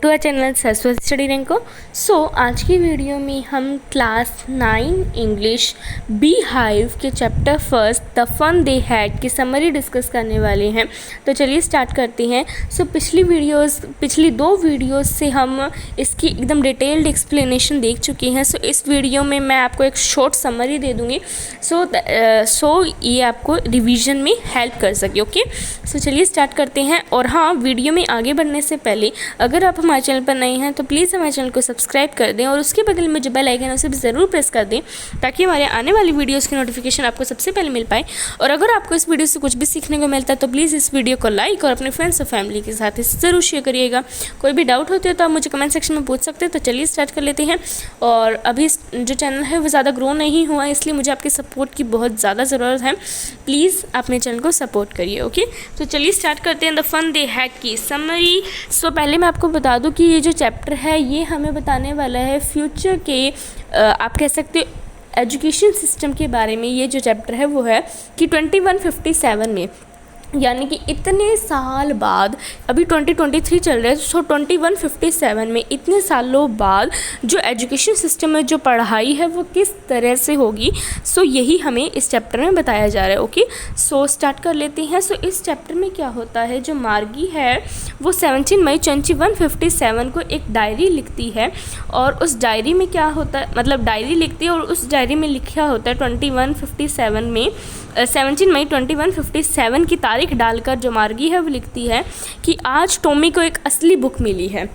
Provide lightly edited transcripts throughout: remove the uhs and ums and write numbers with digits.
To our channel Saraswati study rank को। आज की वीडियो में हम क्लास 9 इंग्लिश बी हाइव के chapter first the fun they had की समरी डिस्कस करने वाले हैं। तो चलिए स्टार्ट करते हैं। पिछली दो वीडियोस से हम इसकी एकदम डिटेल्ड एक्सप्लेनेशन देख चुके हैं। इस वीडियो में मैं आपको एक शॉर्ट समरी दे दूँगी ये आपको रिवीजन में हेल्प कर सके। ओके, चलिए स्टार्ट करते हैं। और हाँ, वीडियो में आगे बढ़ने से पहले अगर आप हमारे चैनल पर नए हैं तो प्लीज़ हमारे चैनल को सब्सक्राइब कर दें और उसके बगल में जो बेल आइकन है उसे भी ज़रूर प्रेस कर दें ताकि हमारे आने वाली वीडियोस की नोटिफिकेशन आपको सबसे पहले मिल पाए। और अगर आपको इस वीडियो से कुछ भी सीखने को मिलता है तो प्लीज़ इस वीडियो को लाइक और अपने फ्रेंड्स और फैमिली के साथ इसे ज़रूर शेयर करिएगा। कोई भी डाउट होते हो तो आप मुझे कमेंट सेक्शन में पूछ सकते हैं। तो चलिए स्टार्ट कर लेते हैं। और अभी जो चैनल है वो ज़्यादा ग्रो नहीं हुआ है, इसलिए मुझे आपके सपोर्ट की बहुत ज़्यादा ज़रूरत है। प्लीज़ अपने चैनल को सपोर्ट करिए। ओके, तो चलिए स्टार्ट करते हैं द फन दे हैड की समरी। पहले मैं आपको बता दूं कि ये जो चैप्टर है ये हमें बताने वाला है फ्यूचर के आप कह सकते हो एजुकेशन सिस्टम के बारे में। ये जो चैप्टर है वो है कि 2157 में, यानी कि इतने साल बाद, अभी 2023 चल रहा है, 2157 में इतने सालों बाद जो एजुकेशन सिस्टम में जो पढ़ाई है वो किस तरह से होगी, यही हमें इस चैप्टर में बताया जा रहा है। ओके, स्टार्ट कर लेते हैं। इस चैप्टर में क्या होता है, जो मार्गी है वो 17 मई 2157 को एक डायरी लिखती है। और उस डायरी में क्या होता है, मतलब डायरी लिखती है और उस डायरी में लिखा होता है 2157 में 17 मई 2157 की तारीख डालकर जो मार्गी है वो लिखती है कि आज टॉमी को एक असली बुक मिली है।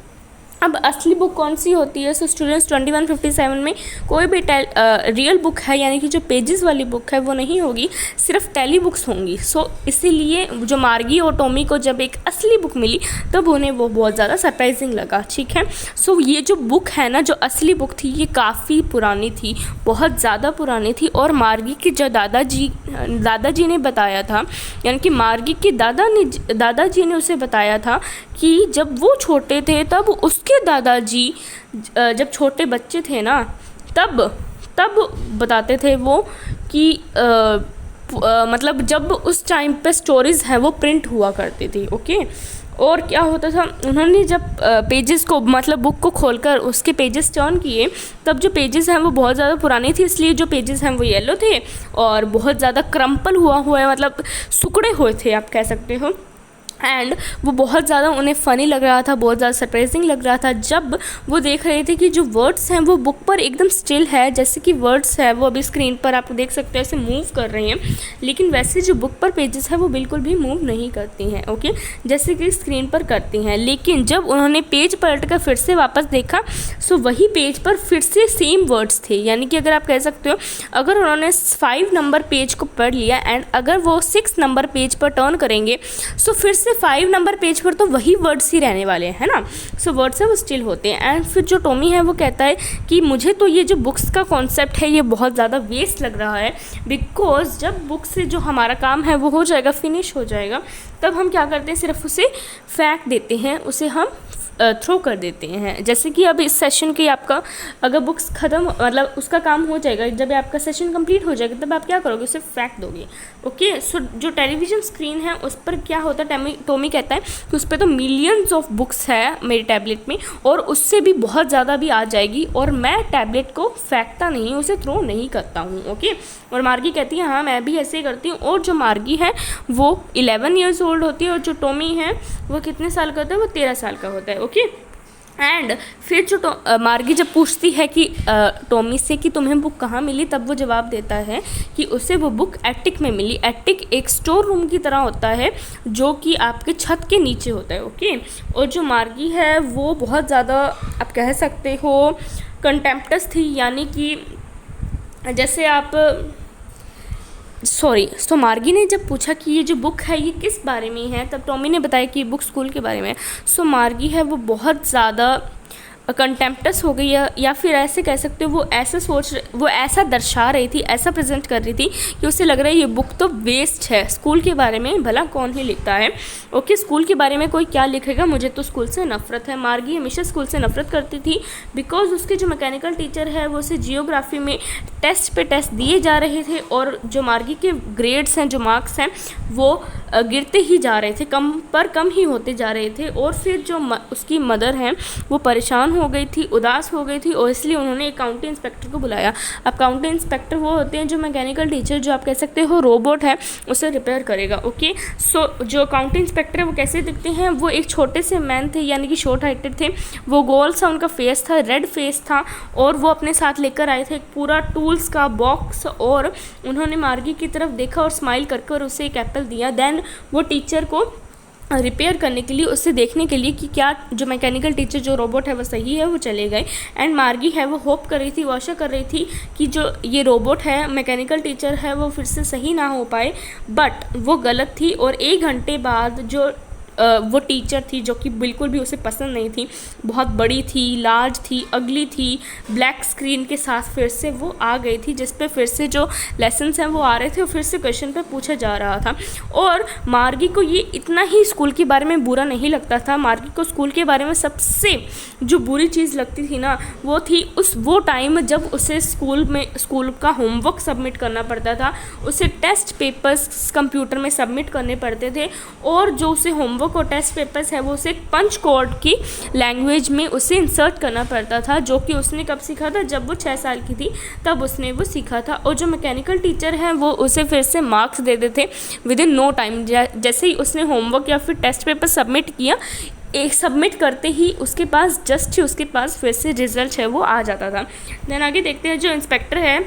अब असली बुक कौन सी होती है? स्टूडेंट्स 2157 में कोई भी रियल बुक है, यानी कि जो पेजेस वाली बुक है वो नहीं होगी, सिर्फ टेली बुक्स होंगी। इसीलिए जो मार्गी और टॉमी को जब एक असली बुक मिली तब उन्हें वो बहुत ज़्यादा सरप्राइजिंग लगा। ठीक है, ये जो बुक है ना, जो असली बुक थी, ये काफ़ी पुरानी थी, बहुत ज़्यादा पुरानी थी। और मार्गी के जो दादाजी ने बताया था, यानी कि मार्गी के दादाजी ने उसे बताया था कि जब वो छोटे थे तब उसके दादाजी जब छोटे बच्चे थे ना तब बताते थे वो कि मतलब जब उस टाइम पे स्टोरीज़ हैं वो प्रिंट हुआ करती थी। ओके, और क्या होता था, उन्होंने जब पेजेस को, मतलब बुक को खोलकर उसके पेजेस टर्न किए तब जो पेजेस हैं वो बहुत ज़्यादा पुराने थे, इसलिए जो पेजेस हैं वो येलो थे और बहुत ज़्यादा क्रम्पल हुआ है, मतलब सिकुड़े हुए थे आप कह सकते हो। एंड वो बहुत ज़्यादा उन्हें फ़नी लग रहा था, बहुत ज़्यादा सरप्राइजिंग लग रहा था जब वो देख रहे थे कि जो वर्ड्स हैं वो बुक पर एकदम स्टिल है। जैसे कि वर्ड्स है वो अभी स्क्रीन पर आप देख सकते हैं ऐसे मूव कर रहे हैं, लेकिन वैसे जो बुक पर पेजेस है वो बिल्कुल भी मूव नहीं करती हैं। ओके, जैसे कि स्क्रीन पर करती हैं। लेकिन जब उन्होंने पेज पलट कर फिर से वापस देखा वही पेज पर फिर से सेम वर्ड्स थे। यानी कि अगर आप कह सकते हो, अगर उन्होंने 5 नंबर पेज को पढ़ लिया एंड अगर वो 6 नंबर पेज पर टर्न करेंगे फिर से 5 नंबर पेज पर तो वही वर्ड्स ही रहने वाले हैं ना। वर्ड्स है वो स्टिल होते हैं। एंड फिर जो टॉमी है वो कहता है कि मुझे तो ये जो बुक्स का कॉन्सेप्ट है ये बहुत ज़्यादा वेस्ट लग रहा है, बिकॉज जब बुक से जो हमारा काम है वो हो जाएगा, फिनिश हो जाएगा, तब हम क्या करते हैं, सिर्फ उसे फेंक देते हैं, उसे हम थ्रो कर देते हैं। जैसे कि अब इस सेशन की आपका अगर बुक्स ख़त्म, मतलब उसका काम हो जाएगा, जब आपका सेशन कंप्लीट हो जाएगा तब आप क्या करोगे, उसे फेंक दोगे। ओके, जो टेलीविज़न स्क्रीन है उस पर क्या होता है, टॉमी कहता है कि उस पर तो मिलियंस ऑफ बुक्स है मेरे टैबलेट में और उससे भी बहुत ज़्यादा भी आ जाएगी और मैं टैबलेट को फेंकता नहीं, उसे थ्रो नहीं करता हूँ। ओके, और मार्गी कहती है हाँ मैं भी ऐसे ही करती हूँ। और जो मार्गी है वो 11 ईयर्स ओल्ड होती है और जो टॉमी है वो कितने साल का होता है, वो 13 साल का होता है। ओके, एंड फिर जो मार्गी जब पूछती है कि टॉमी से कि तुम्हें बुक कहाँ मिली, तब वो जवाब देता है कि उसे वो बुक एटिक में मिली। एटिक एक स्टोर रूम की तरह होता है जो कि आपके छत के नीचे होता है। ओके, और जो मार्गी है वो बहुत ज़्यादा आप कह सकते हो कंटेम्प्टस थी, यानी कि जैसे आप मार्गी ने जब पूछा कि ये जो बुक है ये किस बारे में है, तब टॉमी ने बताया कि ये बुक स्कूल के बारे में है। मार्गी है वो बहुत ज़्यादा कंटेम्प्टस हो गई है, या फिर ऐसे कह सकते हो वो ऐसा दर्शा रही थी, ऐसा प्रेजेंट कर रही थी कि उसे लग रहा है ये बुक तो वेस्ट है, स्कूल के बारे में भला कौन ही लिखता है। ओके, स्कूल के बारे में कोई क्या लिखेगा, मुझे तो स्कूल से नफरत है। मार्गी हमेशा स्कूल से नफरत करती थी बिकॉज उसके जो मैकेनिकल टीचर है वो उसे जियोग्राफी में टेस्ट पे टेस्ट दिए जा रहे थे और जो मार्गी के ग्रेड्स हैं, जो मार्क्स हैं, वो गिरते ही जा रहे थे, कम ही होते जा रहे थे। और फिर जो उसकी मदर हैं वो परेशान हो गई थी, उदास हो गई थी, और इसलिए उन्होंने एक काउंटी इंस्पेक्टर को बुलाया। अब काउंटी इंस्पेक्टर वो होते हैं जो मैकेनिकल टीचर, जो आप कह सकते हो रोबोट है, उसे रिपेयर करेगा। ओके, सो जो काउंटी इंस्पेक्टर है वो कैसे दिखते हैं, वो एक छोटे से मैन थे, यानी कि शॉर्ट हाइटेड थे, वो गोल सा उनका फेस था, रेड फेस था, और वो अपने साथ लेकर आए थे एक पूरा टूल्स का बॉक्स, और उन्होंने मार्गी की तरफ देखा और स्माइल करके और उसे एक एप्पल दिया। देन वो टीचर को रिपेयर करने के लिए, उससे देखने के लिए कि क्या जो मैकेनिकल टीचर जो रोबोट है वो सही है, वो चले गए। एंड मार्गी है वो होप कर रही थी, वो आशा कर रही थी कि जो ये रोबोट है, मैकेनिकल टीचर है, वो फिर से सही ना हो पाए, बट वो गलत थी। और 1 घंटे बाद जो वो टीचर थी, जो कि बिल्कुल भी उसे पसंद नहीं थी, बहुत बड़ी थी, लार्ज थी, अगली थी, ब्लैक स्क्रीन के साथ फिर से वो आ गई थी, जिस पे फिर से जो लेसन्स हैं वो आ रहे थे और फिर से क्वेश्चन पे पूछा जा रहा था। और मार्गी को ये इतना ही स्कूल के बारे में बुरा नहीं लगता था। मार्गी को स्कूल के बारे में सबसे जो बुरी चीज़ लगती थी ना, वो थी वो टाइम जब उसे स्कूल का होमवर्क सबमिट करना पड़ता था, उसे टेस्ट पेपर्स कंप्यूटर में सबमिट करने पड़ते थे, और जो उसे होमवर्क और टेस्ट पेपर्स है वो उसे पंच कोड की लैंग्वेज में उसे इंसर्ट करना पड़ता था, जो कि उसने कब सीखा था, जब वो 6 साल की थी तब उसने वो सीखा था। और जो मैकेनिकल टीचर हैं वो उसे फिर से मार्क्स दे देते विद इन नो टाइम। जैसे ही उसने होमवर्क या फिर टेस्ट पेपर सबमिट किया, एक सबमिट करते ही उसके पास फिर से रिजल्ट है वो आ जाता था। देन आगे देखते हैं, जो इंस्पेक्टर है,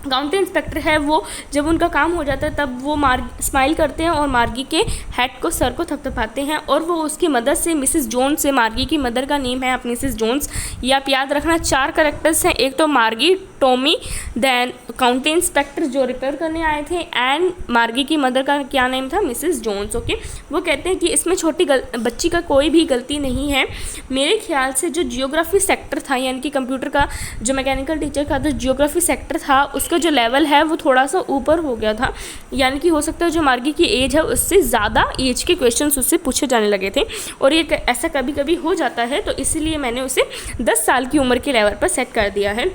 काउंटी इंस्पेक्टर है, वो जब उनका काम हो जाता है तब वो स्माइल करते हैं और मार्गी के हेड को, सर को थपथपाते हैं, और वो उसकी मदर से, मिसेस जोन्स से, मार्गी की मदर का नेम है आप मिसेस जोन्स, ये आप याद रखना। 4 कैरेक्टर्स हैं, एक तो मार्गी, टॉमी, देन काउंटी इंस्पेक्टर जो रिपेयर करने आए थे, एंड मार्गी की मदर का क्या नेम था, मिसेस जोन्स। ओके, वो कहते हैं कि इसमें छोटी बच्ची का कोई भी गलती नहीं है। मेरे ख्याल से जो जियोग्राफी सेक्टर था, यानी कि कंप्यूटर का जो मैकेनिकल टीचर का जो जियोग्राफी सेक्टर था, उसका जो लेवल है वो थोड़ा सा ऊपर हो गया था, यानी कि हो सकता है जो मार्गी की एज है उससे ज़्यादा एज के क्वेश्चंस उससे पूछे जाने लगे थे, और ये ऐसा कभी कभी हो जाता है, तो इसीलिए मैंने उसे 10 साल की उम्र के लेवल पर सेट कर दिया है।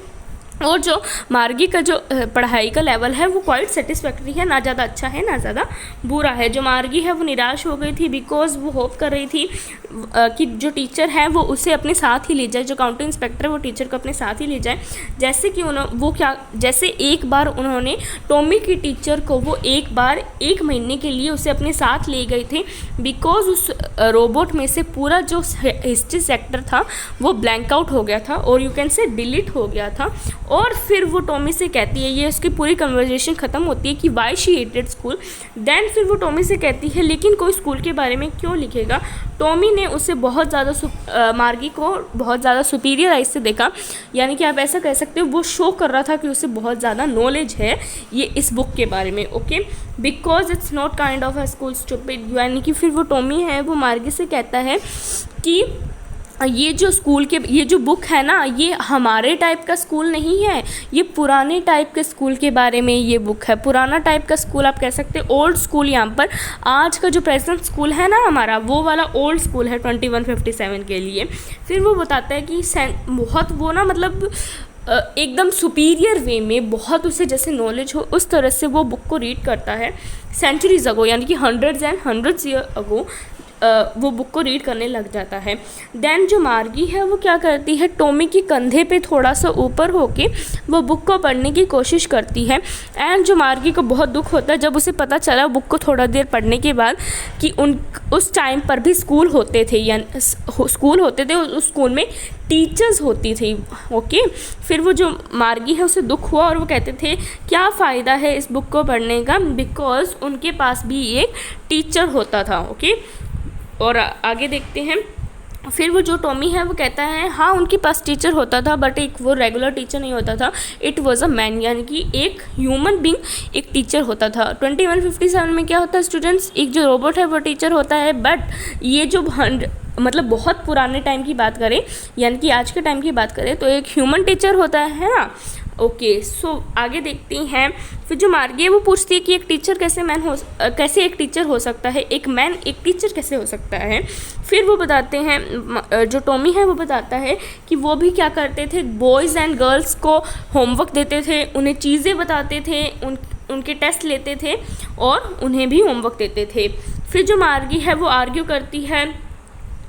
और जो मार्गी का जो पढ़ाई का लेवल है वो क्वाइट सेटिस्फैक्ट्री है, ना ज़्यादा अच्छा है ना ज़्यादा बुरा है। जो मार्गी है वो निराश हो गई थी, बिकॉज वो होप कर रही थी कि जो टीचर है वो उसे अपने साथ ही ले जाए, जो काउंटी इंस्पेक्टर है वो टीचर को अपने साथ ही ले जाए। जैसे कि जैसे एक बार उन्होंने टॉमी की टीचर को वो एक बार 1 महीने के लिए उसे अपने साथ ले गए थे, बिकॉज उस रोबोट में से पूरा जो हिस्ट्री सेक्टर था वो ब्लैंक आउट हो गया था, और यू कैन से डिलीट हो गया था। और फिर वो टॉमी से कहती है, ये उसकी पूरी कन्वर्जेशन ख़त्म होती है कि why she hated school. Then फिर वो टॉमी से कहती है, लेकिन कोई स्कूल के बारे में क्यों लिखेगा। टॉमी ने उसे बहुत ज़्यादा मार्गी को बहुत ज़्यादा सुपीरियर आइज से देखा, यानी कि आप ऐसा कह सकते हो वो शो कर रहा था कि उसे बहुत ज़्यादा नॉलेज है ये इस बुक के बारे में। Okay, because it's not kind of a school stupid, यानी कि फिर वो टॉमी है वो मार्गी से कहता है कि ये जो बुक है ना, ये हमारे टाइप का स्कूल नहीं है, ये पुराने टाइप के स्कूल के बारे में ये बुक है। पुराना टाइप का स्कूल आप कह सकते हैं, ओल्ड स्कूल। यहाँ पर आज का जो प्रेजेंट स्कूल है ना हमारा, वो वाला ओल्ड स्कूल है 2157 के लिए। फिर वो बताता है कि बहुत वो ना मतलब एकदम सुपीरियर वे में बहुत उसे जैसे नॉलेज हो उस तरह से वो बुक को रीड करता है। सेंचुरीज अगो, यानी कि hundreds and hundreds year ago वो बुक को रीड करने लग जाता है। देन जो मार्गी है वो क्या करती है, टॉमी के कंधे पे थोड़ा सा ऊपर होके वो बुक को पढ़ने की कोशिश करती है। एंड जो मार्गी को बहुत दुख होता है जब उसे पता चला बुक को थोड़ा देर पढ़ने के बाद कि उस टाइम पर भी स्कूल होते थे, उस स्कूल में टीचर्स होती थी। ओके, फिर वो जो मार्गी है उसे दुख हुआ और वो कहते थे क्या फ़ायदा है इस बुक को पढ़ने का, बिकॉज उनके पास भी एक टीचर होता था। ओके, और आगे देखते हैं। फिर वो जो टॉमी है वो कहता है हाँ उनके पास टीचर होता था, बट एक वो रेगुलर टीचर नहीं होता था, इट वाज अ मैन, यानी कि एक ह्यूमन बीइंग एक टीचर होता था। 2157 में क्या होता है स्टूडेंट्स, एक जो रोबोट है वो टीचर होता है, बट ये जो मतलब बहुत पुराने टाइम की बात करें, यानी कि आज के टाइम की बात करें, तो एक ह्यूमन टीचर होता है ना। ओके, सो आगे देखते हैं। फिर जो मार्गी है वो पूछती है कि एक टीचर कैसे एक टीचर हो सकता है, एक मैन एक टीचर कैसे हो सकता है। फिर वो बताते हैं, जो टॉमी है वो बताता है कि वो भी क्या करते थे, बॉयज़ एंड गर्ल्स को होमवर्क देते थे, उन्हें चीज़ें बताते थे, उनके टेस्ट लेते थे और उन्हें भी होमवर्क देते थे। फिर जो मार्गी है वो आर्ग्यू करती है,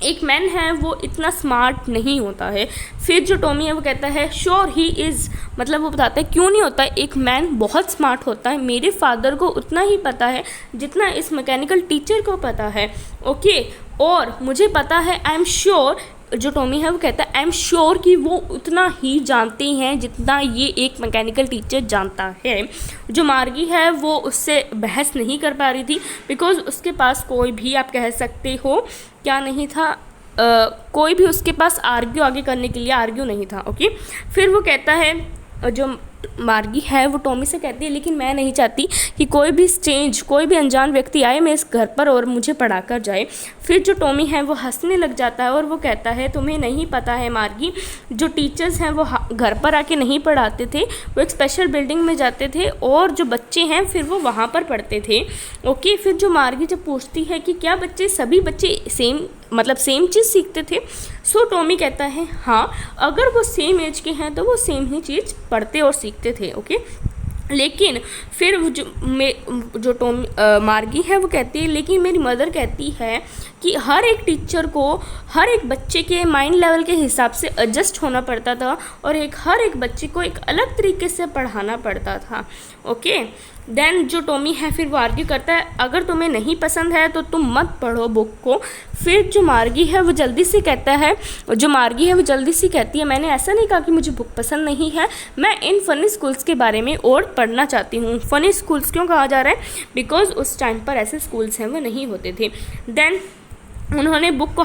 एक मैन है वो इतना स्मार्ट नहीं होता है। फिर जो टॉमी है वो कहता है श्योर ही इज़, मतलब वो बताता है क्यों नहीं होता, एक मैन बहुत स्मार्ट होता है, मेरे फादर को उतना ही पता है जितना इस मैकेनिकल टीचर को पता है। ओके, और मुझे पता है, आई एम श्योर, जो टॉमी है वो कहता है आई एम श्योर कि वो उतना ही जानते हैं जितना ये एक मैकेनिकल टीचर जानता है। जो मार्गी है वो उससे बहस नहीं कर पा रही थी बिकॉज उसके पास कोई भी, आप कह सकते हो क्या नहीं था, कोई भी उसके पास आर्ग्यू आगे करने के लिए आर्ग्यू नहीं था। ओके, फिर वो कहता है, जो मार्गी है वो टॉमी से कहती है लेकिन मैं नहीं चाहती कि कोई भी स्ट्रेंज, कोई भी अनजान व्यक्ति आए मेरे इस घर पर और मुझे पढ़ा कर जाए। फिर जो टॉमी है वो हंसने लग जाता है और वो कहता है तुम्हें नहीं पता है मार्गी, जो टीचर्स हैं वो घर पर आके नहीं पढ़ाते थे, वो एक स्पेशल बिल्डिंग में जाते थे और जो बच्चे हैं फिर वो वहाँ पर पढ़ते थे। ओके, फिर जो मार्गी जब पूछती है कि क्या सभी बच्चे सेम चीज़ सीखते थे, सो टॉमी कहता है हाँ, अगर वो सेम एज के हैं तो वो सेम ही चीज़ पढ़ते और सीखते थे। ओके, लेकिन फिर जो मार्गी है वो कहती है लेकिन मेरी मदर कहती है कि हर एक टीचर को हर एक बच्चे के माइंड लेवल के हिसाब से एडजस्ट होना पड़ता था और हर एक बच्चे को एक अलग तरीके से पढ़ाना पड़ता था। ओके, देन जो टॉमी है फिर वो आर्ग्यू करता है अगर तुम्हें नहीं पसंद है तो तुम मत पढ़ो बुक को। फिर जो मार्गी है वो जल्दी से कहती है मैंने ऐसा नहीं कहा कि मुझे बुक पसंद नहीं है, मैं इन फ़नी स्कूल्स के बारे में और पढ़ना चाहती हूँ। फ़नी स्कूल्स क्यों कहा जा रहा है, बिकॉज उस टाइम पर ऐसे स्कूल्स हैं वो नहीं होते थे। देन उन्होंने बुक को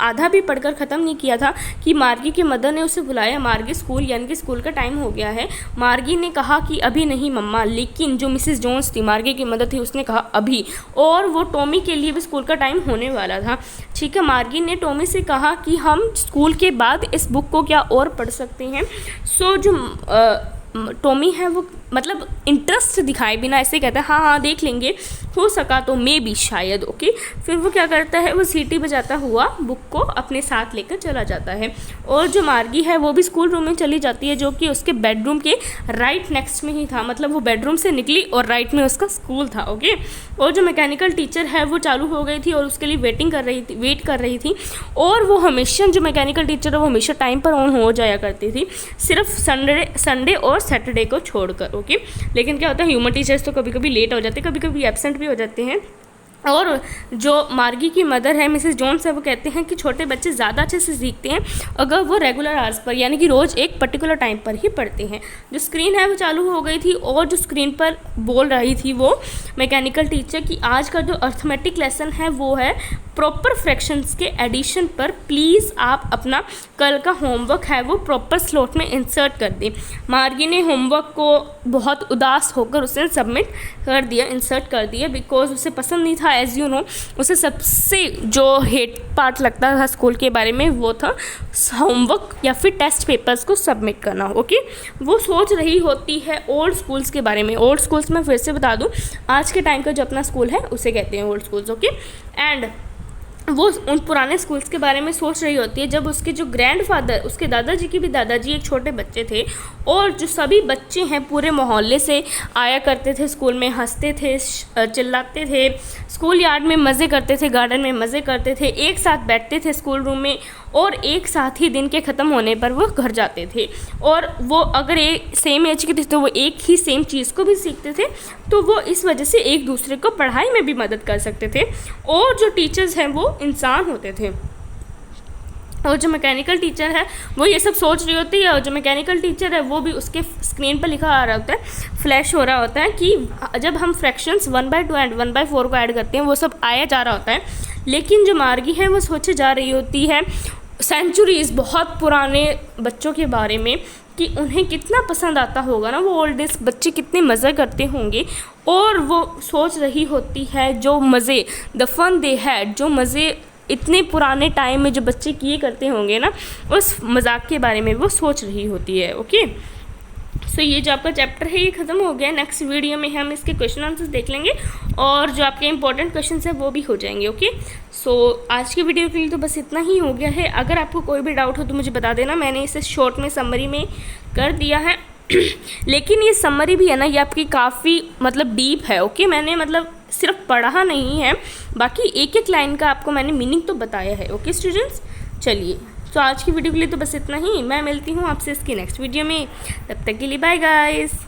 आधा भी पढ़कर ख़त्म नहीं किया था कि मार्गी के मदर ने उसे बुलाया, मार्गी स्कूल, यानी कि स्कूल का टाइम हो गया है। मार्गी ने कहा कि अभी नहीं मम्मा, लेकिन जो मिसेस जोन्स थी, मार्गी की मदर थी, उसने कहा अभी, और वो टॉमी के लिए भी स्कूल का टाइम होने वाला था। ठीक है, मार्गी ने टॉमी से कहा कि हम स्कूल के बाद इस बुक को क्या और पढ़ सकते हैं। सो जो टॉमी है वो मतलब इंटरेस्ट दिखाए बिना ऐसे कहता है हाँ देख लेंगे, हो सका तो मे भी शायद। ओके, फिर वो क्या करता है, वो सीटी बजाता हुआ बुक को अपने साथ लेकर चला जाता है और जो मार्गी है वो भी स्कूल रूम में चली जाती है जो कि उसके बेडरूम के राइट नेक्स्ट में ही था, मतलब वो बेडरूम से निकली और राइट में उसका स्कूल था। ओके, और जो मैकेनिकल टीचर है वो चालू हो गई थी और उसके लिए वेट कर रही थी और वो हमेशा, जो मैकेनिकल टीचर है वो हमेशा टाइम पर ऑन हो जाया करती थी, सिर्फ संडे और सैटरडे को छोड़कर। ओके, लेकिन क्या होता है, ह्यूमन टीचर्स तो कभी कभी लेट हो जाते हैं, कभी कभी एब्सेंट भी हो जाते हैं। और जो मार्गी की मदर है मिसेस जोन्स है वो कहते हैं कि छोटे बच्चे ज़्यादा अच्छे से सीखते हैं अगर वो रेगुलर आवर्स पर, यानी कि रोज़ एक पर्टिकुलर टाइम पर ही पढ़ते हैं। जो स्क्रीन है वो चालू हो गई थी और जो स्क्रीन पर बोल रही थी वो मैकेनिकल टीचर कि आज का जो अर्थमेटिक लेसन है वो है प्रॉपर फ्रैक्शंस के एडिशन पर, प्लीज़ आप अपना कल का होमवर्क है वो प्रॉपर स्लॉट में इंसर्ट कर दें। मार्गी ने होमवर्क को बहुत उदास होकर उसे सबमिट कर दिया, इंसर्ट कर दिया, बिकॉज उसे पसंद नहीं था। एज यू नो, उसे सबसे जो हेट पार्ट लगता था स्कूल के बारे में वो था होमवर्क या फिर टेस्ट पेपर्स को सबमिट करना। ओके, वो सोच रही होती है ओल्ड स्कूल्स के बारे में। ओल्ड स्कूल्स में फिर से बता दूँ, आज के टाइम का जो अपना स्कूल है उसे कहते हैं ओल्ड स्कूल्स। ओके, एंड वो उन पुराने स्कूल्स के बारे में सोच रही होती है जब उसके जो ग्रैंडफादर, उसके दादाजी के भी दादाजी एक छोटे बच्चे थे और जो सभी बच्चे हैं पूरे मोहल्ले से आया करते थे स्कूल में, हंसते थे, चिल्लाते थे, स्कूल यार्ड में मज़े करते थे, गार्डन में मज़े करते थे, एक साथ बैठते थे स्कूल रूम में और एक साथ ही दिन के ख़त्म होने पर वो घर जाते थे। और वो अगर एक सेम एज के थे तो वो एक ही सेम चीज़ को भी सीखते थे, तो वो इस वजह से एक दूसरे को पढ़ाई में भी मदद कर सकते थे। और जो टीचर्स हैं वो इंसान होते थे और जो मैकेनिकल टीचर है वो ये सब सोच रही होती है और जो मैकेनिकल टीचर है वो भी उसके स्क्रीन पर लिखा आ रहा होता है, फ्लैश हो रहा होता है कि जब हम फ्रैक्शंस 1/2 एंड 1/4 को ऐड करते हैं वो सब आया जा रहा होता है। लेकिन जो मार्गी है वो सोचे जा रही होती है सेंचुरीज़, बहुत पुराने बच्चों के बारे में कि उन्हें कितना पसंद आता होगा ना वो ओल्ड एज बच्चे, कितने मज़े करते होंगे। और वो सोच रही होती है जो मज़े, द फन दे हैड, जो मज़े इतने पुराने टाइम में जो बच्चे किए करते होंगे ना, उस मजाक के बारे में वो सोच रही होती है। ओके, सो ये जो आपका चैप्टर है ये ख़त्म हो गया। नेक्स्ट वीडियो में हम इसके क्वेश्चन आंसर्स देख लेंगे और जो आपके इंपॉर्टेंट क्वेश्चन है वो भी हो जाएंगे। ओके, सो आज की वीडियो के लिए तो बस इतना ही हो गया है। अगर आपको कोई भी डाउट हो तो मुझे बता देना, मैंने इसे शॉर्ट में समरी में कर दिया है। लेकिन ये समरी भी है ना, ये आपकी काफ़ी मतलब डीप है। ओके, मैंने मतलब सिर्फ पढ़ा नहीं है, बाकी एक एक लाइन का आपको मैंने मीनिंग तो बताया है। ओके स्टूडेंट्स, चलिए तो आज की वीडियो के लिए तो बस इतना ही। मैं मिलती हूँ आपसे इसकी नेक्स्ट वीडियो में, तब तक के लिए बाय गाइस।